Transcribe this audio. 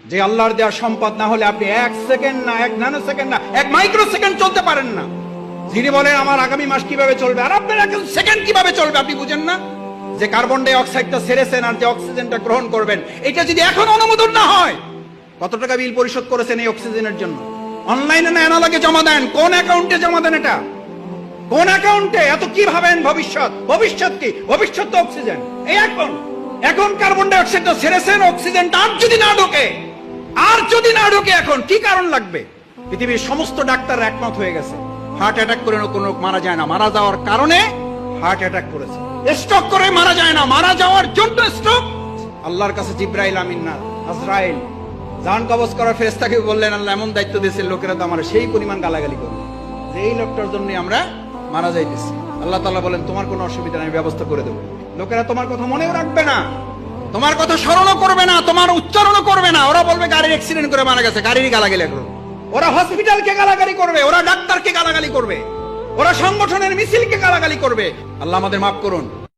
যে আল্লাহর দেওয়া সম্পদ না হলে আপনি 1 সেকেন্ড না, 1 ন্যানো সেকেন্ড না, 1 মাইক্রো সেকেন্ড চলতে পারেন না। যিনি বলেন আমার আগামী মাস কিভাবে চলবে, আর আপনার 1 সেকেন্ড কিভাবে চলবে আপনি বুঝেন না? যে কার্বন ডাই অক্সাইডটা ছেড়েছেন আর যে অক্সিজেনটা গ্রহণ করবেন, এটা যদি এখন অনুমোদন না হয়, কত টাকা বিল পরিশোধ করেছেন এই অক্সিজেনের জন্য? অনলাইনে না অ্যানালগে জমা দেন? কোন অ্যাকাউন্টে জমা দেন? এটা কোন অ্যাকাউন্টে? এত কি ভাবেন ভবিষ্যৎ? ভবিষ্যৎ কি? ভবিষ্যৎ তো অক্সিজেন। এই এখন কার্বন ডাই অক্সাইডটা ছেড়েছেন, অক্সিজেনটা আর যদি না ঢোকে, এখন কি কারণ লাগবে? পৃথিবীর সমস্ত ডাক্তার একমত হয়ে গেছে, হার্ট অ্যাটাক করে কোনো লোক মারা যায় না, মারা যাওয়ার কারণে হার্ট অ্যাটাক করেছে। স্ট্রোক করে মারা যায় না, মারা যাওয়ার জন্য স্ট্রোক। আল্লাহর কাছে জিব্রাইল আমিন না, আজরাইল জান কবজ করার ফেরেশতাকে বললেন, আল্লাহ এমন দায়িত্ব দিয়েছেন, লোকেরা তো আমার সেই পরিমাণ গালাগালি করবে যে এই লোকটার জন্য আমরা মারা যাইতেছি। আল্লাহ তাআলা বলেন, তোমার কোনো অসুবিধা নেই, ব্যবস্থা করে দেবো। লোকেরা তোমার কথা মনেও রাখবে না, তোমার কথা স্মরণও করবে না, তোমার উচ্চারণও করবে না। ওরা বলবে গাড়ির অ্যাক্সিডেন্ট করে মারা গেছে, গাড়িরই গালাগালি করবে। ওরা হসপিটালকে গালাগালি করবে, ওরা ডাক্তারকে গালাগালি করবে, ওরা সংগঠনের মিছিলকে গালাগালি করবে। আল্লাহ আমাদের মাফ করুন।